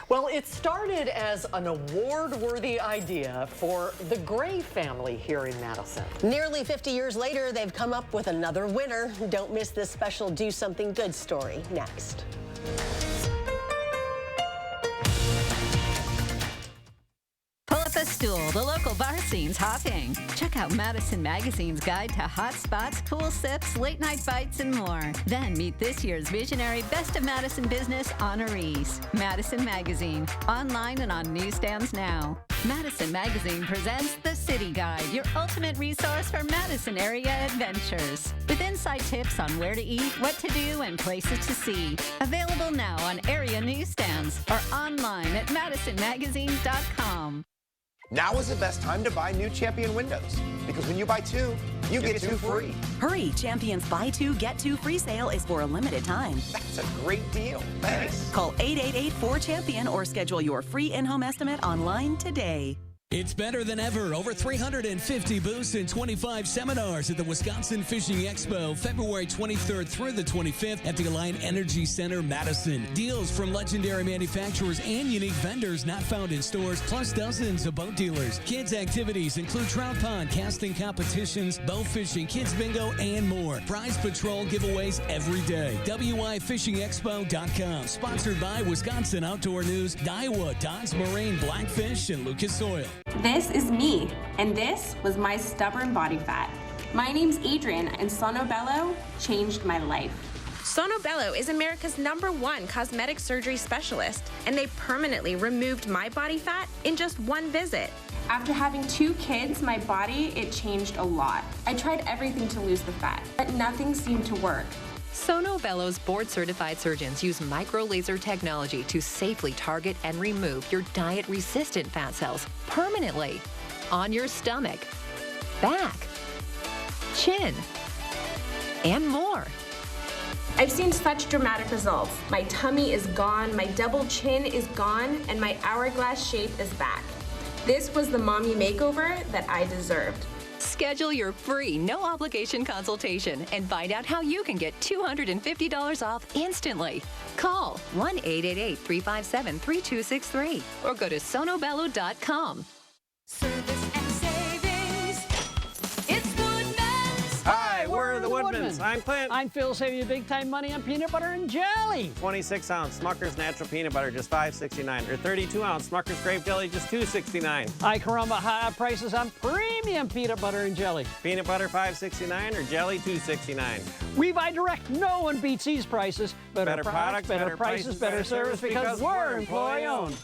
Well, it started as an award-worthy idea for the Gray family here in Madison. Nearly 50 years later, they've come up with another winner. Don't miss this special Do Something Good story next. Pull up a stool, the local bar scene's hopping. Check out Madison Magazine's guide to hot spots, cool sips, late night bites, and more. Then meet this year's visionary Best of Madison Business honorees. Madison Magazine, online and on newsstands now. Madison Magazine presents The City Guide, your ultimate resource for Madison area adventures. With inside tips on where to eat, what to do, and places to see. Available now on area newsstands or online at madisonmagazine.com. Now is the best time to buy new Champion windows, because when you buy two, you get two free. Hurry, Champion's Buy Two, Get Two free sale is for a limited time. That's a great deal. Thanks. Call 888-4CHAMPION or schedule your free in-home estimate online today. It's better than ever. Over 350 booths and 25 seminars at the Wisconsin Fishing Expo, February 23rd through the 25th at the Alliant Energy Center, Madison. Deals from legendary manufacturers and unique vendors not found in stores, plus dozens of boat dealers. Kids' activities include trout pond, casting competitions, bow fishing, kids bingo, and more. Prize patrol giveaways every day. WIFishingexpo.com. Sponsored by Wisconsin Outdoor News, Daiwa, Don's Marine, Blackfish, and Lucas Oil. This is me, and this was my stubborn body fat. My name's Adrian, and Sonobello changed my life. Sonobello is America's #1 cosmetic surgery specialist, and they permanently removed my body fat in just one visit. After having 2 kids, my body, it changed a lot. I tried everything to lose the fat, but nothing seemed to work. Sono Bello's board-certified surgeons use micro-laser technology to safely target and remove your diet-resistant fat cells permanently on your stomach, back, chin, and more. I've seen such dramatic results. My tummy is gone, my double chin is gone, and my hourglass shape is back. This was the mommy makeover that I deserved. Schedule your free, no-obligation consultation and find out how you can get $250 off instantly. Call 1-888-357-3263 or go to sonobello.com. Service and savings. It's Woodman's. Hi, we're the Woodmans. I'm Clint. I'm Phil, saving you big time money on peanut butter and jelly. 26-ounce Smucker's Natural Peanut Butter, just $5.69, or 32-ounce Smucker's Grape Jelly, just $2.69. Hi, Caramba, high prices on premium peanut butter and jelly. Peanut butter $5.69 or jelly $2.69. We buy direct. No one beats these prices. Better products, better prices, better service because we're employee-owned.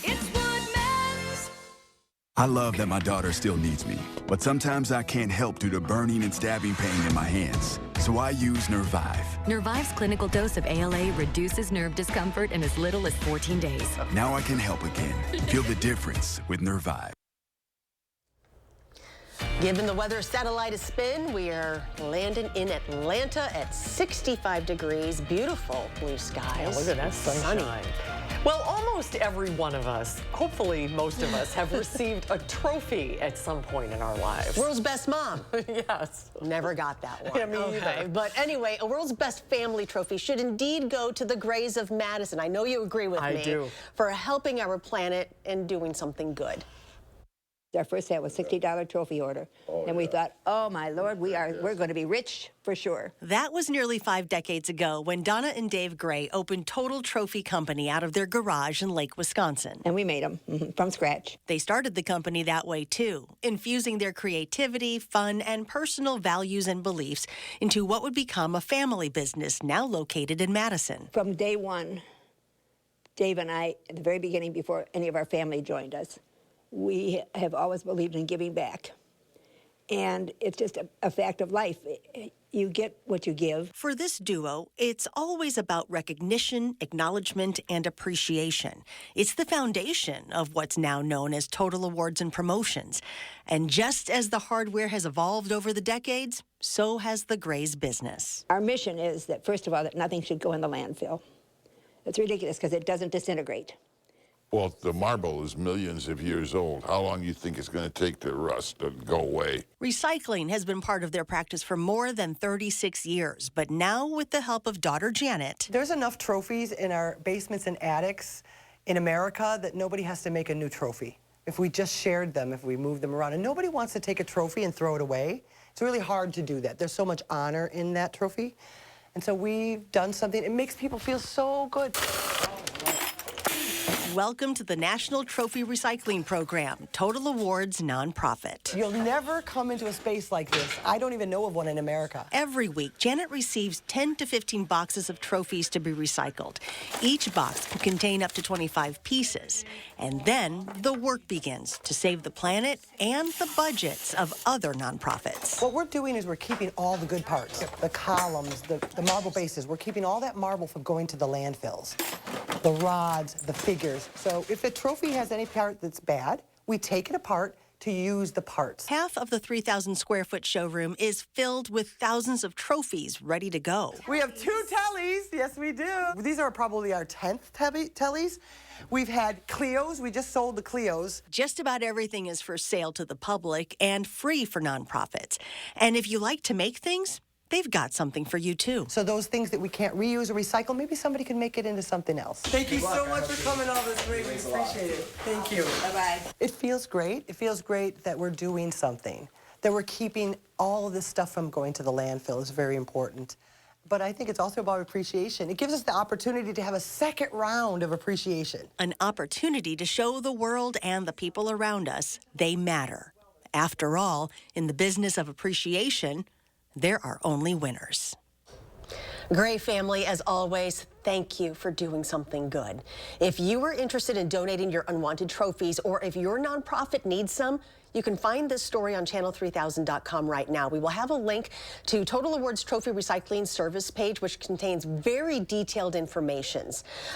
It's Woodman's. I love that my daughter still needs me, but sometimes I can't help due to burning and stabbing pain in my hands. So I use Nervive. Nervive's clinical dose of ALA reduces nerve discomfort in as little as 14 days. Now I can help again. Feel the difference with Nervive. Giving the weather satellite a spin, we are landing in Atlanta at 65 degrees. Beautiful blue skies. Yeah, look at that sunshine. Sunny. Well, almost every one of us, hopefully most of us, have received a trophy at some point in our lives. World's best mom. Yes. Never got that one. Yeah, me either. But anyway, a world's best family trophy should indeed go to the Grays of Madison. I know you agree with me. I do. For helping our planet and doing something good. Our first set was $60 trophy order. And we thought, oh my Lord, we're going to be rich for sure. That was nearly 5 decades ago when Donna and Dave Gray opened Total Trophy Company out of their garage in Lake, Wisconsin. And we made them from scratch. They started the company that way too, infusing their creativity, fun, and personal values and beliefs into what would become a family business now located in Madison. From day one, Dave and I, at the very beginning, before any of our family joined us, we have always believed in giving back. And it's just a fact of life. You get what you give. For this duo, it's always about recognition, acknowledgement, and appreciation. It's the foundation of what's now known as Total Awards and Promotions. And just as the hardware has evolved over the decades, so has the Grays business. Our mission is that, first of all, that nothing should go in the landfill. It's ridiculous because it doesn't disintegrate. Well, the marble is millions of years old. How long do you think it's going to take to rust and go away? Recycling has been part of their practice for more than 36 years, but now with the help of daughter Janet. There's enough trophies in our basements and attics in America that nobody has to make a new trophy. If we just shared them, if we moved them around, and nobody wants to take a trophy and throw it away. It's really hard to do that. There's so much honor in that trophy. And so we've done something. It makes people feel so good. Welcome to the National Trophy Recycling Program, Total Awards nonprofit. You'll never come into a space like this. I don't even know of one in America. Every week, Janet receives 10 to 15 boxes of trophies to be recycled. Each box can contain up to 25 pieces. And then the work begins to save the planet and the budgets of other nonprofits. What we're doing is we're keeping all the good parts, the columns, the marble bases. We're keeping all that marble from going to the landfills, the rods, the figures. So if a trophy has any part that's bad, we take it apart to use the parts. Half of the 3,000 square foot showroom is filled with thousands of trophies ready to go. We have 2 tellies, yes we do. These are probably our 10th tellies. We've had Clios, we just sold the Clios. Just about everything is for sale to the public and free for nonprofits. And if you like to make things, they've got something for you too. So those things that we can't reuse or recycle, maybe somebody can make it into something else. Thank you so much for coming all this way. We appreciate it. Thank you. Bye-bye. It feels great. It feels great that we're doing something, that we're keeping all of this stuff from going to the landfill is very important. But I think it's also about appreciation. It gives us the opportunity to have a second round of appreciation. An opportunity to show the world and the people around us they matter. After all, in the business of appreciation, there are only winners. Gray family, as always, thank you for doing something good. If you are interested in donating your unwanted trophies or if your nonprofit needs some, You can find this story on channel3000.com right now. We will have a link to Total Awards Trophy Recycling Service page, which contains very detailed information.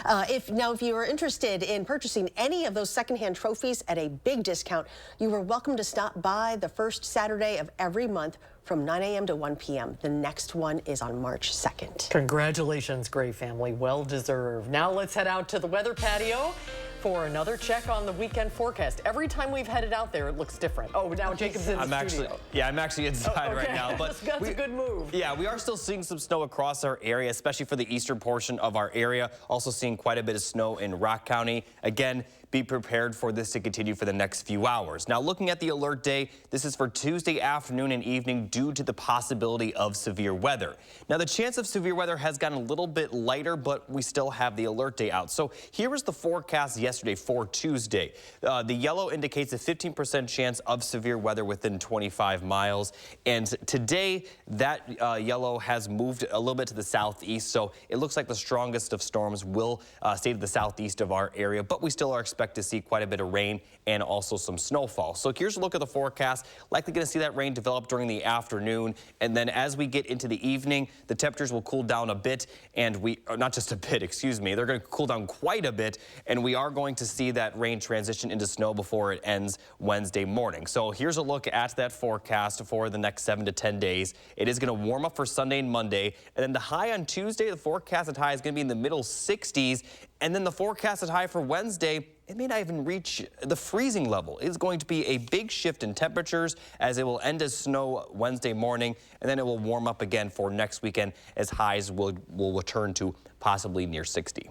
If you are interested in purchasing any of those secondhand trophies at a big discount, you are welcome to stop by the first Saturday of every month from 9 a.m. to 1 p.m. The next one is on March 2nd. Congratulations, Gray family. Well deserved. Now let's head out to the weather patio for another check on the weekend forecast. Every time we've headed out there, it looks different. Oh, now Jacob's in the studio. I'm actually inside right now. But that's a good move. Yeah, we are still seeing some snow across our area, especially for the eastern portion of our area. Also seeing quite a bit of snow in Rock County. Again, be prepared for this to continue for the next few hours. Now, looking at the alert day, this is for Tuesday afternoon and evening due to the possibility of severe weather. Now, the chance of severe weather has gotten a little bit lighter, but we still have the alert day out. So here is the forecast yesterday for Tuesday. The yellow indicates a 15% chance of severe weather within 25 miles. And today, that yellow has moved a little bit to the southeast. So it looks like the strongest of storms will stay to the southeast of our area, but we still are expecting to see quite a bit of rain and also some snowfall. So here's a look at the forecast. Likely going to see that rain develop during the afternoon. And then as we get into the evening, the temperatures will cool down a bit. And not just a bit, excuse me. They're going to cool down quite a bit. And we are going to see that rain transition into snow before it ends Wednesday morning. So here's a look at that forecast for the next 7 to 10 days. It is going to warm up for Sunday and Monday. And then the high on Tuesday, the forecasted high is going to be in the middle 60s. And then the forecasted high for Wednesday, it may not even reach the freezing level. It's going to be a big shift in temperatures as it will end as snow Wednesday morning, and then it will warm up again for next weekend as highs will return to possibly near 60.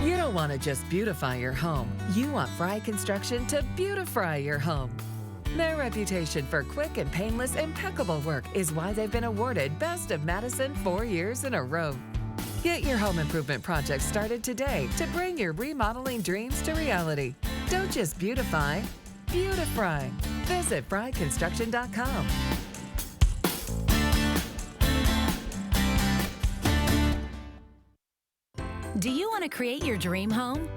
You don't want to just beautify your home. You want Fry Construction to beautify your home. Their reputation for quick and painless, impeccable work is why they've been awarded Best of Madison 4 years in a row. Get your home improvement project started today to bring your remodeling dreams to reality. Don't just beautify, beautify. Visit fryconstruction.com. Do you want to create your dream home?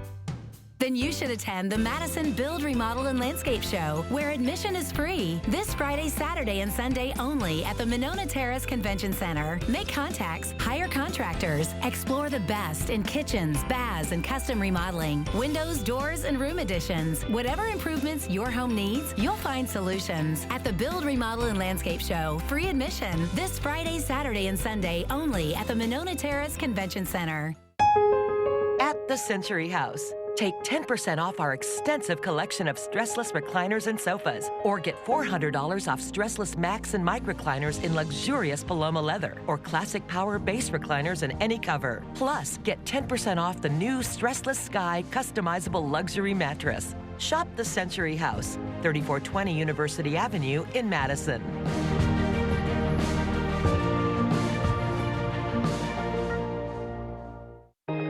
Then you should attend the Madison Build, Remodel, and Landscape Show, where admission is free this Friday, Saturday, and Sunday only at the Monona Terrace Convention Center. Make contacts, hire contractors, explore the best in kitchens, baths, and custom remodeling, windows, doors, and room additions. Whatever improvements your home needs, you'll find solutions at the Build, Remodel, and Landscape Show. Free admission this Friday, Saturday, and Sunday only at the Monona Terrace Convention Center. At the Century House, take 10% off our extensive collection of stressless recliners and sofas, or get $400 off stressless Max and Mike recliners in luxurious Paloma leather, or classic power base recliners in any cover. Plus, get 10% off the new Stressless Sky customizable luxury mattress. Shop the Century House, 3420 University Avenue in Madison.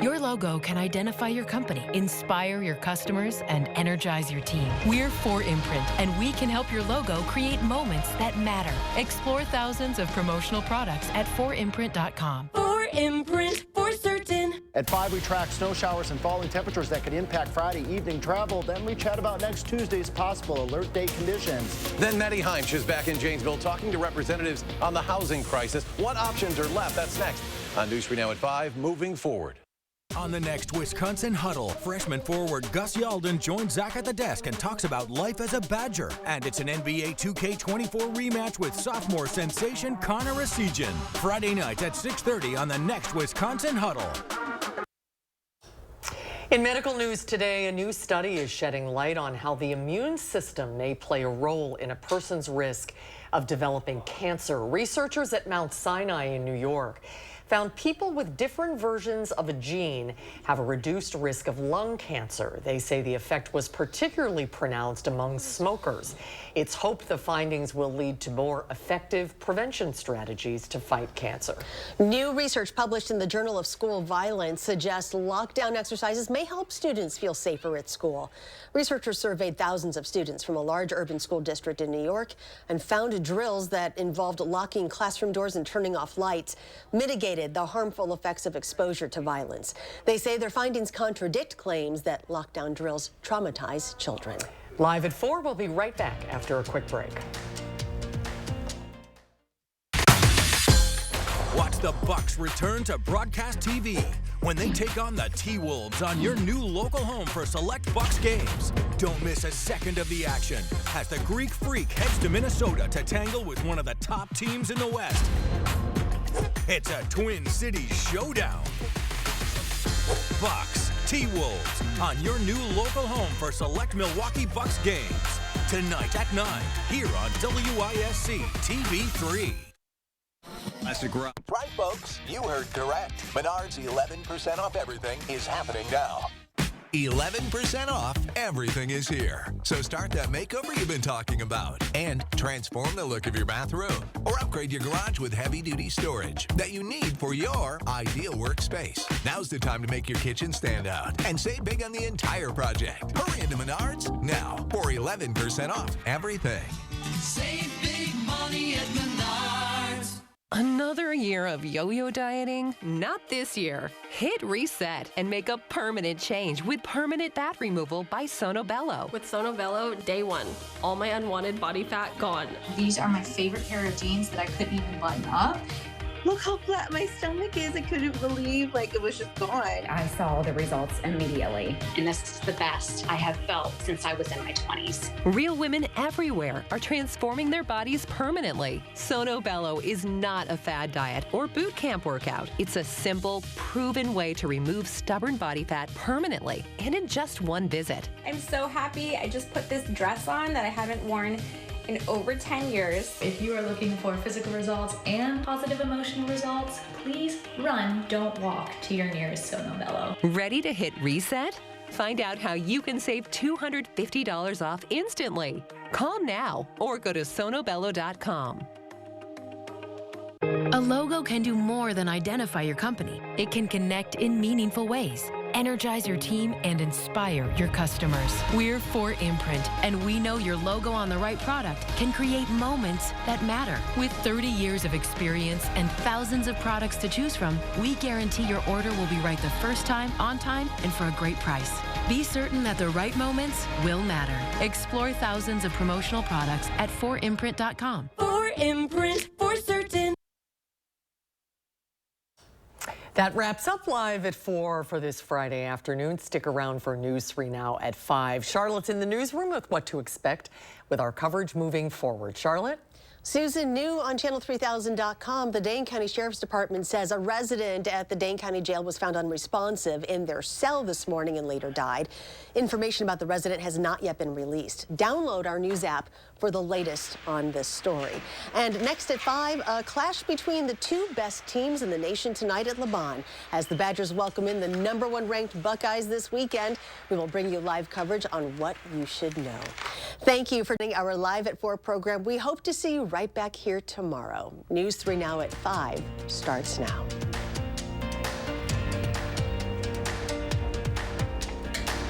Your logo can identify your company, inspire your customers, and energize your team. We're 4imprint, and we can help your logo create moments that matter. Explore thousands of promotional products at 4imprint.com. 4imprint, for certain. At 5, we track snow showers and falling temperatures that could impact Friday evening travel. Then we chat about next Tuesday's possible alert day conditions. Then Maddie Heinz is back in Janesville talking to representatives on the housing crisis. What options are left? That's next on News 3 Now at 5, moving forward. On the next Wisconsin Huddle, freshman forward Gus Yalden joins Zach at the desk and talks about life as a Badger. And it's an NBA 2K24 rematch with sophomore sensation Connor Esigian. Friday night at 6:30 on the next Wisconsin Huddle. In medical news today, a new study is shedding light on how the immune system may play a role in a person's risk of developing cancer. Researchers at Mount Sinai in New York found people with different versions of a gene have a reduced risk of lung cancer. They say the effect was particularly pronounced among smokers. It's hoped the findings will lead to more effective prevention strategies to fight cancer. New research published in the Journal of School Violence suggests lockdown exercises may help students feel safer at school. Researchers surveyed thousands of students from a large urban school district in New York and found drills that involved locking classroom doors and turning off lights mitigated highlighted the harmful effects of exposure to violence. They say their findings contradict claims that lockdown drills traumatize children. Live at 4, we'll be right back after a quick break. Watch the Bucks return to broadcast TV when they take on the T-Wolves on your new local home for select Bucks games. Don't miss a second of the action as the Greek Freak heads to Minnesota to tangle with one of the top teams in the West. It's a Twin Cities showdown. Bucks, T-Wolves on your new local home for select Milwaukee Bucks games. Tonight at 9 here on WISC TV 3. Right, folks, you heard correct. Menards 11% off everything is happening now. 11% off everything is here. So start that makeover you've been talking about and transform the look of your bathroom or upgrade your garage with heavy-duty storage that you need for your ideal workspace. Now's the time to make your kitchen stand out and save big on the entire project. Hurry into Menards now for 11% off everything. Save big money at Menards. Another year of yo-yo dieting? Not this year. Hit reset and make a permanent change with permanent fat removal by Sono Bello. With Sono Bello, day one, all my unwanted body fat gone. These are my favorite pair of jeans that I couldn't even button up. Look how flat my stomach is. I couldn't believe it was just gone. I saw the results immediately. And this is the best I have felt since I was in my 20s. Real women everywhere are transforming their bodies permanently. Sono Bello is not a fad diet or boot camp workout. It's a simple, proven way to remove stubborn body fat permanently and in just one visit. I'm so happy. I just put this dress on that I haven't worn in over 10 years. If you are looking for physical results and positive emotional results, please run, don't walk to your nearest Sono Bello. Ready to hit reset? Find out how you can save $250 off instantly. Call now or go to sonobello.com. A logo can do more than identify your company. It can connect in meaningful ways, energize your team, and inspire your customers. We're 4imprint, and we know your logo on the right product can create moments that matter. With 30 years of experience and thousands of products to choose from, we guarantee your order will be right the first time, on time, and for a great price. Be certain that the right moments will matter. Explore thousands of promotional products at 4imprint.com. 4imprint, for certain. That wraps up Live at 4 for this Friday afternoon. Stick around for News 3 now at 5. Charlotte's in the newsroom with what to expect with our coverage moving forward. Charlotte? Susan, new on channel3000.com, the Dane County Sheriff's Department says a resident at the Dane County Jail was found unresponsive in their cell this morning and later died. Information about the resident has not yet been released. Download our news app for the latest on this story. And next at 5, a clash between the two best teams in the nation tonight at LeBon. As the Badgers welcome in the #1 ranked Buckeyes this weekend, we will bring you live coverage on what you should know. Thank you for joining our Live at 4 program. We hope to see you right back here tomorrow. News 3 Now at 5 starts now.